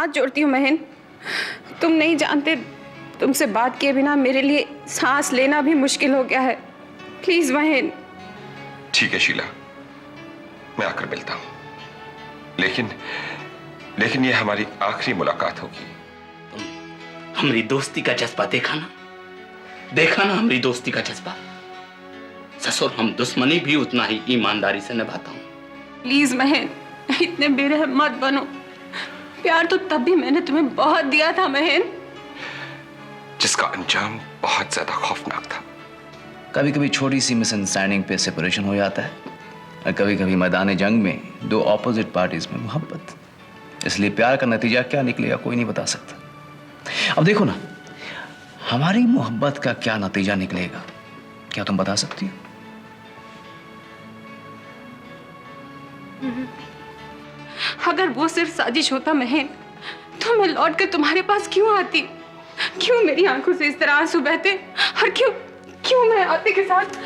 हाथ जोड़ती हूँ महन, तुम नहीं जानते, तुमसे बात किए बिना मेरे लिए सांस लेना भी मुश्किल हो गया है। प्लीज महन। ठीक है शीला, मैं आकर मिलता हूं, लेकिन ये हमारी आखिरी मुलाकात होगी। हमारी दोस्ती का जज्बा देखा ना हमारी दोस्ती का जज्बा। ससुर, हम दुश्मनी भी उतना ही ईमानदारी से निभाता हूं। प्लीज महन, इतने बेरहम मत बनो। प्यार तो तब भी मैंने तुम्हें बहुत दिया था महन, जिसका अंजाम बहुत ज्यादा खौफनाक था। कभी कभी छोटी सी मिसअंडरस्टैंडिंग पे सेपरेशन हो जाता है, और कभी कभी मैदान जंग में दो ऑपोजिट पार्टीज में मोहब्बत। इसलिए प्यार का नतीजा क्या निकलेगा कोई नहीं बता सकता। अब देखो ना, हमारी मोहब्बत का क्या नतीजा निकलेगा, क्या तुम बता सकती हो? अगर वो सिर्फ साजिश होता महन, तो मैं लौट कर तुम्हारे पास क्यों आती? क्यों मेरी आंखों से इस तरह आंसू बहते? और क्यों मैं आते के साथ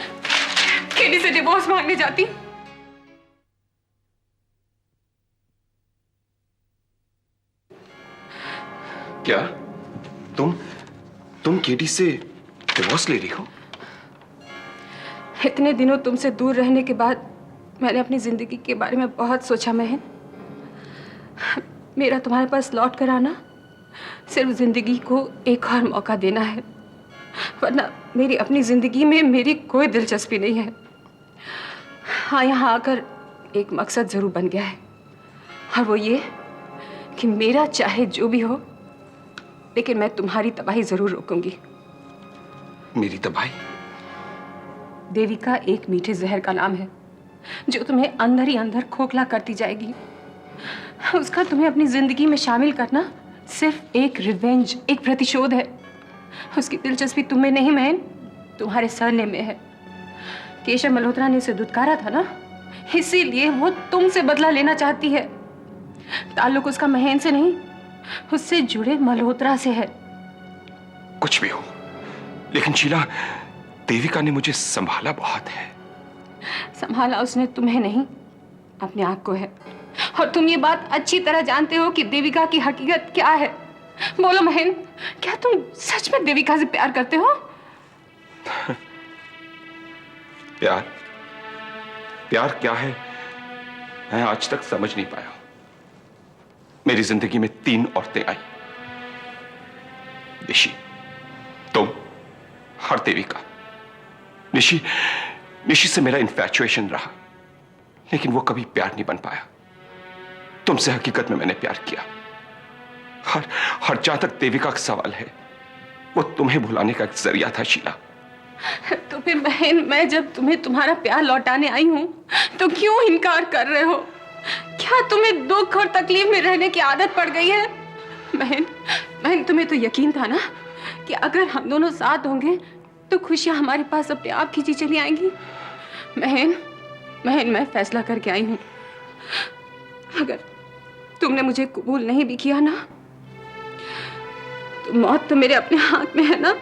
केडी से डिवोर्स मांगने जाती? क्या तुम केडी से डिवोर्स ले रही हो? इतने दिनों तुमसे दूर रहने के बाद मैंने अपनी जिंदगी के बारे में बहुत सोचा महन। मेरा तुम्हारे पास लौट कर आना सिर्फ जिंदगी को एक और मौका देना है, वरना मेरी अपनी जिंदगी में मेरी कोई दिलचस्पी नहीं है। हाँ, यहाँ आकर एक मकसद जरूर बन गया है, और वो ये कि मेरा चाहे जो भी हो, लेकिन मैं तुम्हारी तबाही जरूर रोकूंगी। मेरी तबाही? देविका एक मीठे जहर का नाम है, जो तुम्हें अंदर ही अंदर खोखला करती जाएगी। उसका तुम्हें अपनी जिंदगी में शामिल करना सिर्फ एक रिवेंज, एक प्रतिशोध है। उसकी दिलचस्पी तुम्हें नहीं महन, तुम्हारे सरनेम में है। केशव मल्होत्रा ने उसे दुत्कारा था ना, इसीलिए वो तुमसे बदला लेना चाहती है। ताल्लुक उसका महन से नहीं, उससे जुड़े मल्होत्रा से है। कुछ भी हो, लेकिन शीला, देविका ने मुझे संभाला बहुत है। संभाला उसने तुम्हें नहीं, अपने आप को है। और तुम ये बात अच्छी तरह जानते हो कि देविका की हकीकत क्या है। बोलो महन, क्या तुम सच में देविका से प्यार करते हो? प्यार क्या है, मैं आज तक समझ नहीं पाया। मेरी जिंदगी में 3 औरतें आई, निशी, तुम और देविका। निशी से मेरा इन्फैचुएशन रहा, लेकिन वो कभी प्यार नहीं बन पाया। तुमसे हकीकत में मैंने प्यार किया। और जहां तक देविका का सवाल है, वो तुम्हें भुलाने का एक जरिया था शीला। तो फिर बहन, मैं जब तुम्हें तुम्हारा प्यार लौटाने आई हूं, तो क्यों इनकार कर रहे हो? क्या तुम्हें दुख और तकलीफ में रहने की आदत पड़ गई है? बहन, तुम्हें तो यकीन था ना कि अगर हम दोनों साथ होंगे तो खुशियां हमारे पास अपने आप खींची चली आएंगी। बहन, मैं फैसला करके आई हूं। अगर तुमने मुझे कबूल नहीं भी किया ना, तो मौत तो मेरे अपने हाथ में है ना।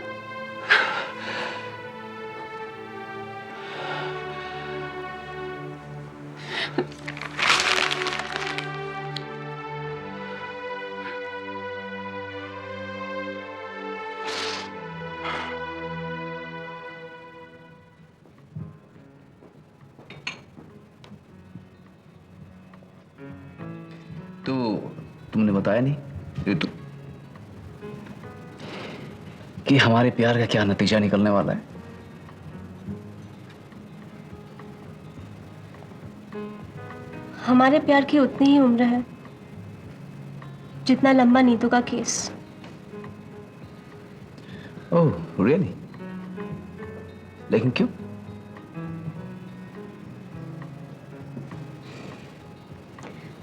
तो तुमने बताया नहीं ऋतु कि हमारे प्यार का क्या नतीजा निकलने वाला है? हमारे प्यार की उतनी ही उम्र है जितना लंबा नीतू का केस। Oh really? लेकिन क्यों?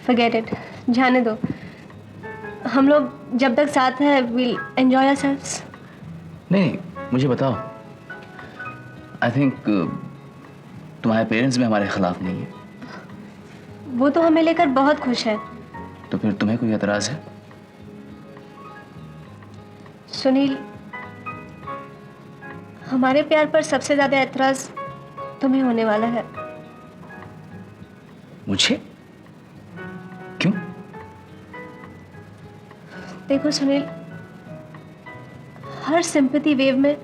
फॉरगेट इट, जाने दो। हम लोग जब तक साथ हैं विल एंजॉय आवरसेल्व्स। नहीं, मुझे बताओ। आई थिंक तुम्हारे पेरेंट्स भी हमारे खिलाफ नहीं है। वो तो हमें लेकर बहुत खुश है। तो फिर तुम्हें कोई एतराज है? सुनील, हमारे प्यार पर सबसे ज्यादा एतराज तुम्हें होने वाला है। मुझे? क्यों? देखो सुनील, हर सिंपैथी वेव में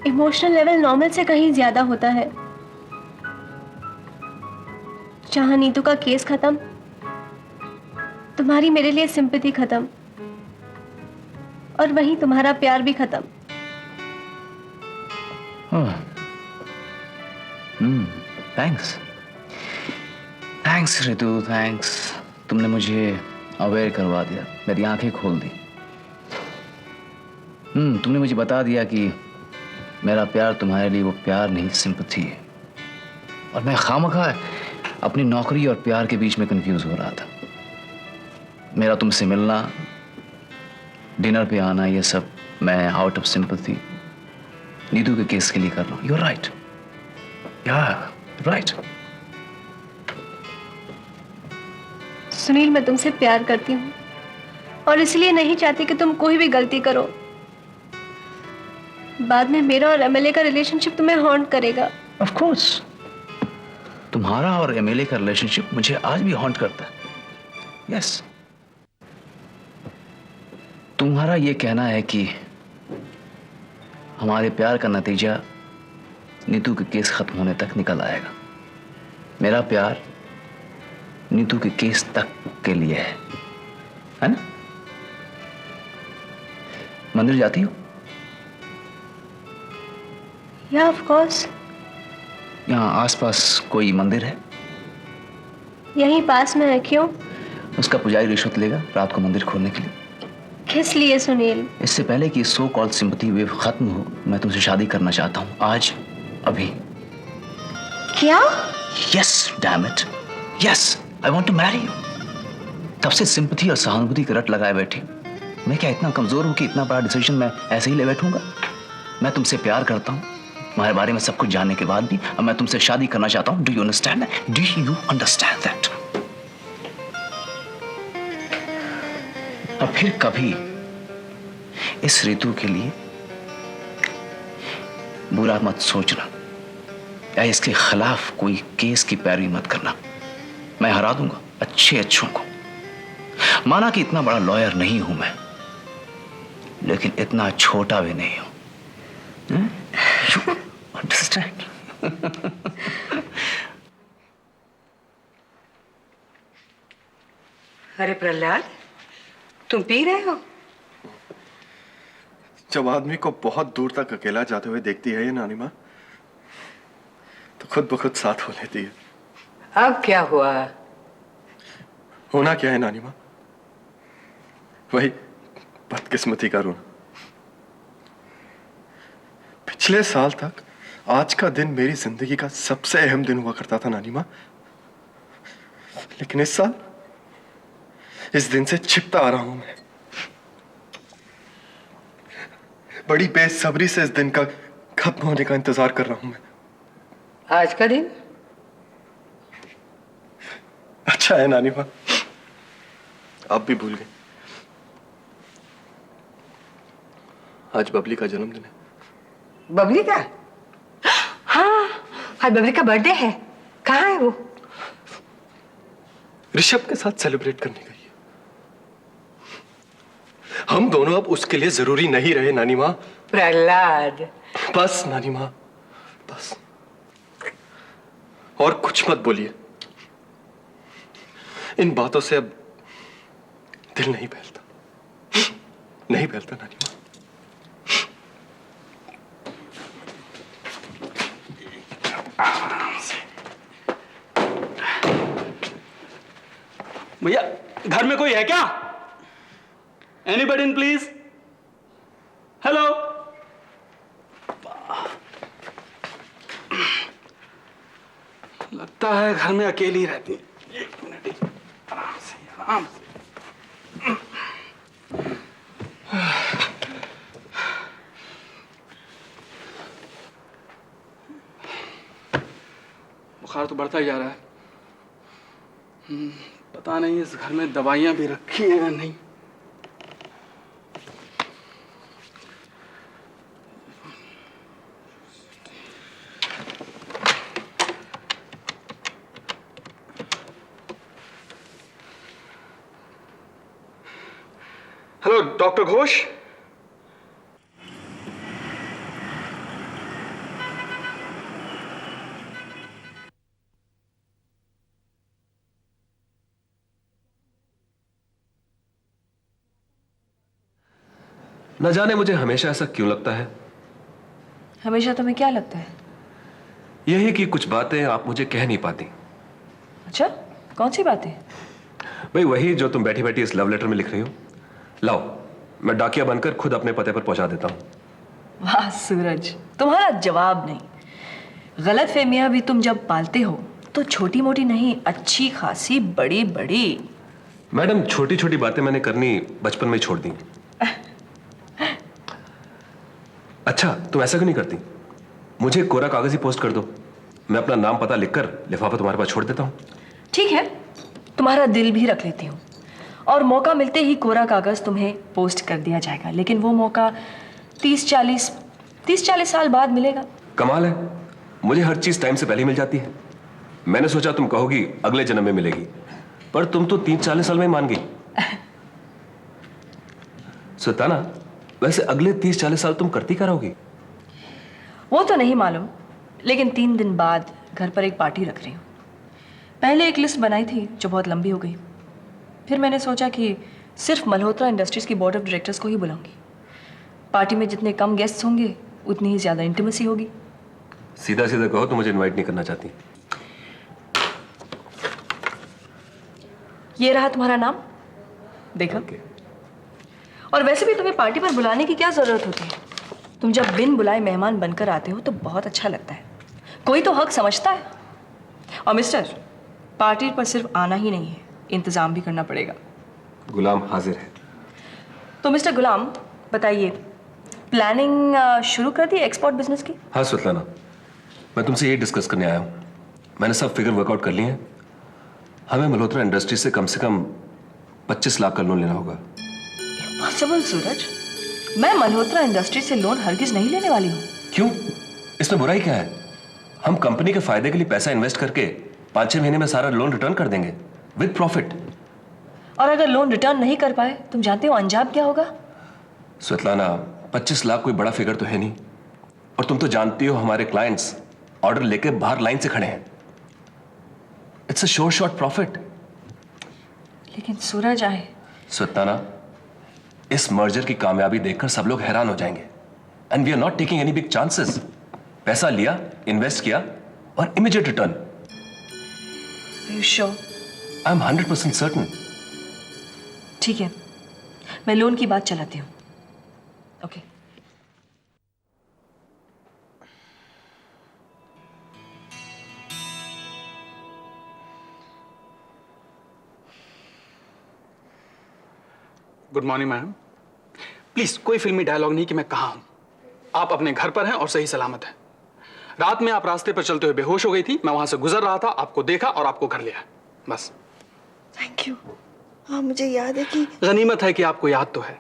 इमोशनल लेवल नॉर्मल से कहीं ज्यादा होता है। जहां नीतू का केस खत्म, तुम्हारी मेरे लिए सिंपैथी खत्म, और वहीं तुम्हारा प्यार भी खत्म। Thanks thanks Ritu, thanks. तुमने मुझे अवेयर करवा दिया, मेरी आंखें खोल दी। तुमने मुझे बता दिया कि मेरा प्यार तुम्हारे लिए वो प्यार नहीं, सिंपैथी है। और मैं खामखा अपनी नौकरी और प्यार के बीच में कंफ्यूज हो रहा था। मेरा तुमसे मिलना, डिनर पे आना, ये सब मैं आउट ऑफ सिंपैथी नीतू के केस के लिए कर रहा हूं। यू आर राइट, या राइट। सुनील, मैं तुमसे प्यार करती हूँ और इसलिए नहीं चाहती कि तुम कोई भी गलती करो। बाद में मेरा और एमएलए का रिलेशनशिप तुम्हें हॉन्ट करेगा। ऑफ कोर्स, तुम्हारा और एमएलए का रिलेशनशिप मुझे आज भी हॉन्ट करता है। यस, तुम्हारा ये कहना है कि हमारे प्यार का नतीजा नीतू के केस खत्म होने तक निकल आएगा। मेरा प्यार नीतू के केस तक के लिए है ना? मंदिर जाती हो? या ऑफ कोर्स। यहाँ आसपास कोई मंदिर है? यहीं पास में है। क्यों? उसका पुजारी रिश्वत लेगा रात को मंदिर खोलने के लिए। किस लिए सुनील? इससे पहले कि सो कॉल्ड सिंपैथी वेव खत्म हो, मैं तुमसे शादी करना चाहता हूँ, आज, अभी। क्या? Yes, damn it, yes, I want to marry you. तब से सिंपैथी और सहानुभूति के रट लगाए बैठी। मैं क्या इतना कमजोर हूं कि इतना बड़ा डिसीजन मैं ऐसे ही ले बैठूंगा? मैं तुमसे प्यार करता हूं, तुम्हारे बारे में सब कुछ जानने के बाद भी अब मैं तुमसे शादी करना चाहता हूं। Do you understand? Do you understand that? अब फिर कभी इस ऋतु के लिए बुरा मत सोचना या इसके खिलाफ कोई केस की पैरवी मत करना। मैं हरा दूंगा अच्छों को। माना कि इतना बड़ा लॉयर नहीं हूं मैं, लेकिन इतना छोटा भी नहीं हूं। You understand? अरे प्रहलाद, तुम पी रहे हो? जब आदमी को बहुत दूर तक अकेला जाते हुए देखती है ये नानी माँ, तो खुद ब खुद साथ हो लेती है। अब क्या हुआ? होना क्या है नानी माँ? वही बदकिस्मती का रोना। पिछले साल तक आज का दिन मेरी जिंदगी का सबसे अहम दिन हुआ करता था नानी माँ, लेकिन इस साल इस दिन से छिपता आ रहा हूं मैं। बड़ी बेसब्री से इस दिन का खत्म होने का इंतजार कर रहा हूं मैं। आज का दिन अच्छा है नानी माँ, आप भी भूल गए। आज बबली का जन्मदिन है। बबली का? हाँ, आज बबली का बर्थडे है। कहाँ है वो? ऋषभ के साथ सेलिब्रेट करने गई है। हम दोनों अब उसके लिए जरूरी नहीं रहे नानी माँ। प्रहलाद, बस नानी माँ, बस। और कुछ मत बोलिए। इन बातों से अब दिल नहीं बहलता, नहीं बहलता नानी माँ। भैया, घर में कोई है क्या? Anybody in please? हेलो? लगता है घर में अकेली रहती है। एक मिनट, आराम से आराम से। बुखार तो बढ़ता ही जा रहा है। पता नहीं इस घर में दवाइयां भी रखी हैं या नहीं। Hello doctor Ghosh. न जाने मुझे हमेशा ऐसा क्यों लगता है। हमेशा तुम्हें क्या लगता है? यही कि कुछ बातें आप मुझे कह नहीं पाती। अच्छा, कौन सी बातें? भाई वही जो तुम बैठी बैठी इस लव लेटर में लिख रही हो। लाओ, मैं डाकिया बनकर खुद अपने पते पर पहुंचा देता हूं। वाह सूरज, तुम्हारा जवाब नहीं। गलत फहमियां भी तुम जब पालते हो तो छोटी मोटी नहीं, अच्छी खासी बड़ी बड़ी। मैडम, छोटी छोटी बातें मैंने करनी बचपन में ही छोड़ दी। अच्छा, तुम ऐसा क्यों नहीं करती? मुझे कोरा कागज ही पोस्ट कर दो, मैं अपना नाम पता लिखकर लिफाफा तुम्हारे पास छोड़ देता हूं। ठीक है, तुम्हारा दिल भी रख लेती हूँ और मौका मिलते ही कोरा कागज तुम्हें पोस्ट कर दिया जाएगा, लेकिन वो मौका 30-40 साल बाद मिलेगा। कमाल है, मुझे हर चीज टाइम से पहले ही मिल जाती है। मैंने सोचा तुम कहोगी अगले जन्म में मिलेगी, पर तुम तो 30-40 साल में ही मान गई। सुल्ताना, वैसे अगले 30-40 साल तुम करती क्या रहोगी? वो तो नहीं मालूम, लेकिन 3 दिन बाद घर पर एक पार्टी रख रही हूँ। पहले एक लिस्ट बनाई थी जो बहुत लंबी हो गई, फिर मैंने सोचा कि सिर्फ मल्होत्रा इंडस्ट्रीज की बोर्ड ऑफ डायरेक्टर्स को ही बुलाऊंगी। पार्टी में जितने कम गेस्ट्स होंगे उतनी ही ज़्यादा इंटीमेसी होगी। सीधा सीधा कहो तो मुझे इनवाइट नहीं करना चाहती। ये रहा तुम्हारा नाम, देखो। और वैसे भी तुम्हें पार्टी पर बुलाने की क्या ज़रूरत होती है? तुम जब बिन बुलाए मेहमान बनकर आते हो तो बहुत अच्छा लगता है। कोई तो हक समझता है। और मिस्टर, पार्टी पर सिर्फ आना ही नहीं है, इंतज़ाम भी करना पड़ेगा। गुलाम हाजिर है। तो मिस्टर गुलाम, बताइए, प्लानिंग शुरू कर दी एक्सपोर्ट बिजनेस की? हाँ सुल्ताना, मैं तुमसे ये डिस्कस करने आया हूँ। मैंने सब फिगर वर्कआउट कर लिए हैं। हमें मल्होत्रा इंडस्ट्री से कम 25 लाख का लोन लेना होगा। इम्पॉसिबल सूरज, मैं मल्होत्रा इंडस्ट्री से लोन हरगिज नहीं लेने वाली हूँ। क्यों? इसमें बुराई क्या है? हम कंपनी के फायदे के लिए पैसा इन्वेस्ट करके 5-6 महीने में सारा लोन रिटर्न कर देंगे विद प्रॉफिट। और अगर लोन रिटर्न नहीं कर पाए, तुम जानते हो अंजाम क्या होगा? स्वेतलाना, 25 लाख कोई बड़ा फिगर तो है नहीं, और तुम तो जानती हो हमारे क्लाइंट्स ऑर्डर लेके बाहर लाइन से खड़े हैं। It's a sure shot profit. लेकिन सूरज आए। स्वेतलाना, इस मर्जर की कामयाबी देखकर सब लोग हैरान हो जाएंगे। And we are not taking any big chances. पैसा लिया, इन्वेस्ट किया और immediate return. You sure? I am 100% certain. ठीक है, मैं लोन की बात चलाती हूँ। Okay. Good morning ma'am. Please कोई फिल्मी डायलॉग नहीं कि मैं कहाँ हूं। आप अपने घर पर हैं और सही सलामत हैं। रात में आप रास्ते पर चलते हुए बेहोश हो गई थी, मैं वहां से गुजर रहा था, आपको देखा और आपको घर लिया, बस। Thank you. हाँ, मुझे याद है कि गनीमत है कि आपको याद तो है,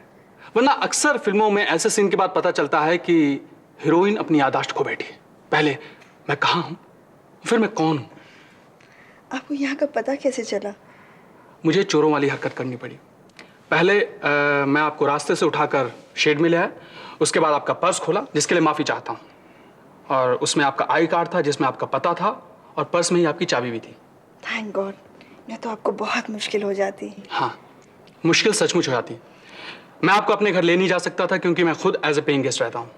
वरना अक्सर फिल्मों में ऐसे सीन के बाद पता चलता है कि हीरोइन अपनी याददाश्त खो बैठी है। पहले मैं कहाँ हूं, फिर मैं कौन हूं। आपको यहाँ का पता कैसे चला? मुझे चोरों वाली हरकत करनी पड़ी। पहले मैं आपको रास्ते से उठाकर शेड में ले आया, उसके बाद आपका पर्स खोला, जिसके लिए माफ़ी चाहता हूँ, और उसमें आपका आई कार्ड था जिसमें आपका पता था, और पर्स में ही आपकी चाबी भी थी। थैंक गॉड, नहीं तो आपको बहुत मुश्किल हो जाती। हाँ, मुश्किल सचमुच हो जाती। मैं आपको अपने घर ले नहीं जा सकता था क्योंकि मैं खुद एज ए पेइंग गेस्ट रहता हूँ,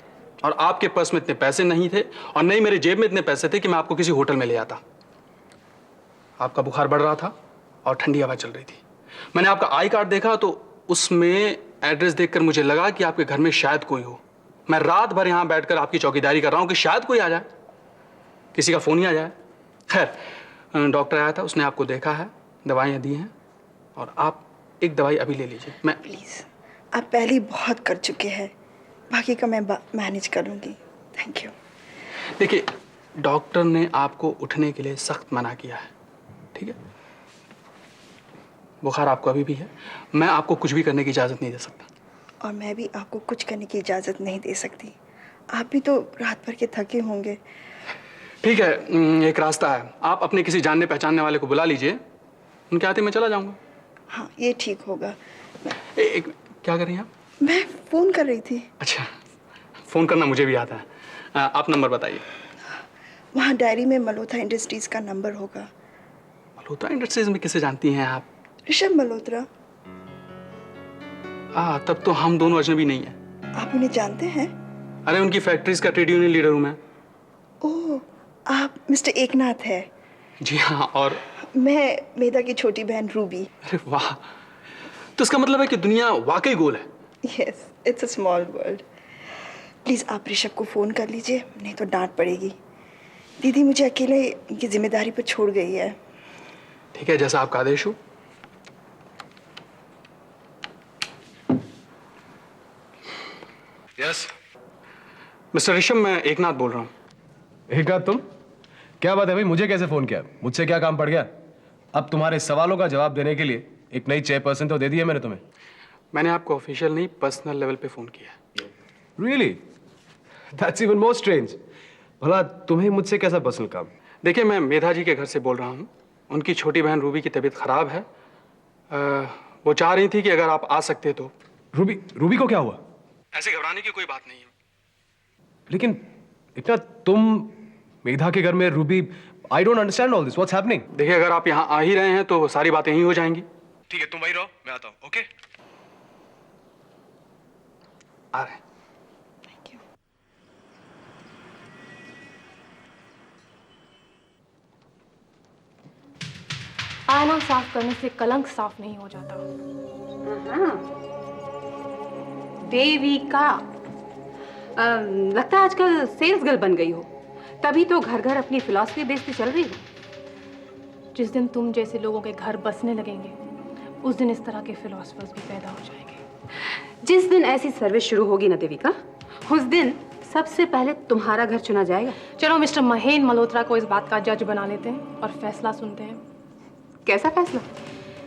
और आपके पर्स में इतने पैसे नहीं थे और नहीं मेरे जेब में इतने पैसे थे कि मैं आपको किसी होटल में ले आता। आपका बुखार बढ़ रहा था और ठंडी हवा चल रही थी। मैंने आपका आई कार्ड देखा तो उसमें एड्रेस देखकर मुझे लगा कि आपके घर में शायद कोई हो। मैं रात भर यहाँ बैठकर आपकी चौकीदारी कर रहा हूँ कि शायद कोई आ जाए, किसी का फोन ही आ जाए। खैर, डॉक्टर आया था, उसने आपको देखा है, दवाइयाँ दी हैं, और आप एक दवाई अभी ले लीजिए। मैं प्लीज़, आप पहले ही बहुत कर चुके हैं, बाकी का मैं मैनेज करूँगी। Thank you. देखिए, डॉक्टर ने आपको उठने के लिए सख्त मना किया है, ठीक है? बुखार आपको अभी भी है, मैं आपको कुछ भी करने की इजाज़त नहीं दे सकता। और मैं भी आपको कुछ करने की इजाज़त नहीं दे सकती। आप भी तो रात भर के थके होंगे। ठीक है, एक रास्ता है, आप अपने किसी जानने पहचानने वाले को बुला लीजिए, उनके आते मैं चला जाऊंगा। हाँ, ये ठीक होगा। एक क्या कर रही हैं आप? मैं फोन कर रही थी। अच्छा, फोन करना मुझे भी आता है। आप नंबर बताइए। वहाँ डायरी में मल्होत्रा इंडस्ट्रीज का नंबर होगा। मल्होत्रा इंडस्ट्रीज में किसे जानती हैं आप? ऋषभ मल्होत्रा। तब तो हम दोनों अजनबी नहीं हैं। आप उन्हें जानते हैं? अरे उनकी फैक्ट्रीज का ट्रेड यूनियन लीडर हूँ मैं। ओह, आप मिस्टर एकनाथ है? जी हाँ। और मैं मेधा की छोटी बहन रूबी। अरे वाह, तो इसका मतलब है कि दुनिया वाकई गोल है। Yes, it's a small world. Please आप ऋषभ को फोन कर लीजिए, नहीं तो डांट पड़ेगी। दीदी मुझे अकेले इनकी जिम्मेदारी पर छोड़ गई है। ठीक है, जैसा आपका आदेश हो। यस मिस्टर ऋषभ, मैं एकनाथ बोल रहा हूँ। एकनाथ, तुम? क्या बात है भाई, मुझे कैसे फोन किया? मुझसे क्या काम पड़ गया? अब तुम्हारे सवालों का जवाब देने के लिए एक नई चेयरपर्सन तो दे दी है मैंने तुम्हें। मैंने आपको ऑफिशियल नहीं, पर्सनल लेवल पे फोन किया। Really? That's even more strange. भला तुम्हें मुझसे कैसा पर्सनल काम? देखिए, मैं मेधा जी के घर से बोल रहा हूँ। उनकी छोटी बहन रूबी की तबीयत खराब है। वो चाह रही थी कि अगर आप आ सकते तो। रूबी को क्या हुआ? ऐसे घबराने की कोई बात नहीं है। लेकिन इतना तुम मेधा के घर में Ruby, I don't understand all this, what's happening? देखिए, अगर आप यहाँ आ ही रहे हैं तो सारी बातें यहीं हो जाएंगी। ठीक है, तुम वहीं रहो, मैं आता हूँ। ओके? आ रहे हैं। Thank you. आईना साफ करने से कलंक साफ नहीं हो जाता। देविका, लगता है आजकल सेल्स गर्ल बन गई हो, तभी तो घर घर अपनी फिलॉसफी बेचती चल रही हो। जिस दिन तुम जैसे लोगों के घर बसने लगेंगे, उस दिन इस तरह के फिलोसफर्स भी पैदा हो जाएंगे। जिस दिन ऐसी सर्विस शुरू होगी ना देविका, उस दिन सबसे पहले तुम्हारा घर चुना जाएगा। चलो मिस्टर महेन मल्होत्रा को इस बात का जज बना लेते हैं और फैसला सुनते हैं। कैसा फैसला?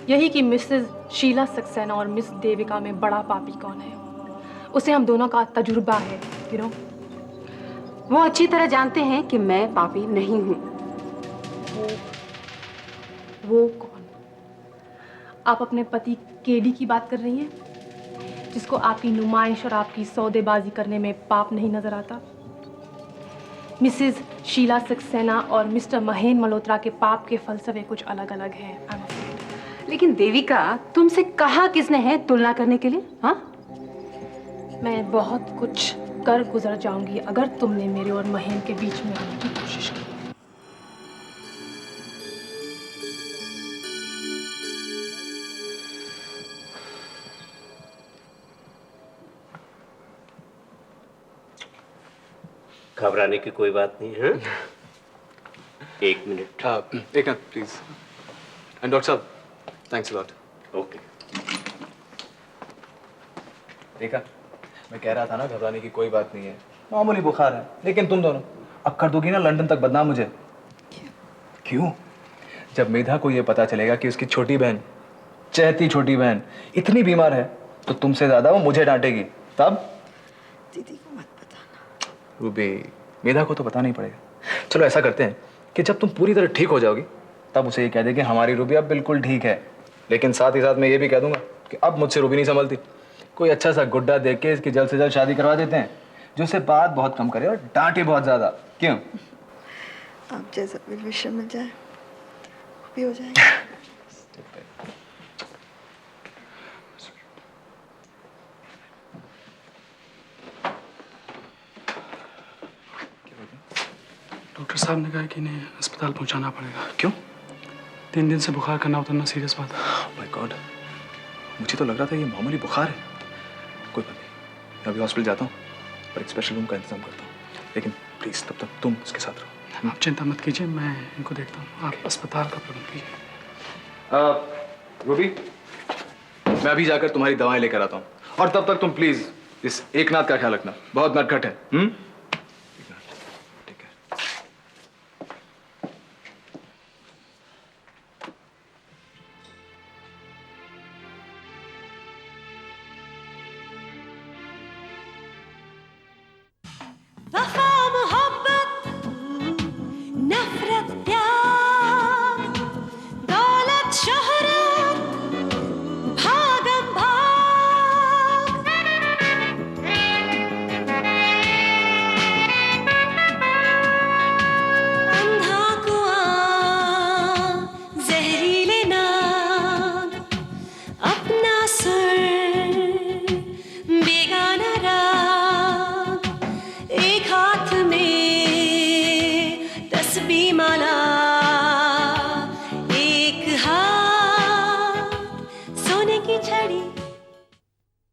यही कि मिसेस शीला सक्सेना और मिस देविका में बड़ा पापी कौन है। उसे हम दोनों का तजुर्बा है, यू नो। वो अच्छी तरह जानते हैं कि मैं पापी नहीं हूँ। वो कौन? आप अपने पति केडी की बात कर रही हैं, जिसको आपकी नुमाइश और आपकी सौदेबाजी करने में पाप नहीं नजर आता? मिसेस शीला सक्सेना और मिस्टर महेन मल्होत्रा के पाप के फलसफे कुछ अलग अलग हैं। लेकिन देविका, तुमसे कहा किसने है तुलना करने के लिए? हाँ, मैं बहुत कुछ कर गुजर जाऊंगी अगर तुमने मेरे और महेन के बीच में आने की कोशिश की। घबराने की कोई बात नहीं है। एक minute. Eknath please. And doctor साहब, थैंक्स अ लॉट। ओके। देखा, मैं कह रहा था ना घबराने की कोई बात नहीं है, मामूली बुखार है। लेकिन तुम दोनों अब कर दोगी ना लंदन तक बदनाम मुझे। क्यों? जब मेधा को ये पता चलेगा कि उसकी छोटी बहन, चहती छोटी बहन इतनी बीमार है, तो तुमसे ज्यादा वो मुझे डांटेगी। तब दीदी को मत बताना। रूबी, मेधा को तो पता नहीं पड़ेगा। चलो ऐसा करते हैं कि जब तुम पूरी तरह ठीक हो जाओगी, तब उसे ये कह दे कि हमारी रूबी अब बिल्कुल ठीक है। लेकिन साथ ही साथ मैं ये भी कह दूंगा कि अब मुझसे रूबी नहीं संभलती। कोई अच्छा सा गुड्डा देख के इसकी जल्द से जल्द शादी करवा देते हैं, जो उसे बात बहुत कम करे और डांटे बहुत ज्यादा। क्यों? आप जैसा भी विषय मिल जाए वो भी हो जाएगा। डॉक्टर साहब ने कहा कि इन्हें अस्पताल पहुंचाना पड़ेगा। क्यों? 3 दिन से बुखार करना उतरना सीरियस बात है। माय गॉड, मुझे तो लग रहा था ये मामूली बुखार है। कोई बात नहीं, मैं अभी हॉस्पिटल जाता हूँ और एक स्पेशल रूम का इंतजाम करता हूँ। लेकिन प्लीज तब तक तुम उसके साथ रहो। आप चिंता मत कीजिए, मैं इनको देखता हूँ। आप अस्पताल का प्रबंध कीजिए। रूबी, मैं अभी जाकर तुम्हारी दवाएं लेकर आता हूँ, और तब तक तुम प्लीज इस एकनाथ का ख्याल रखना, बहुत नटखट है।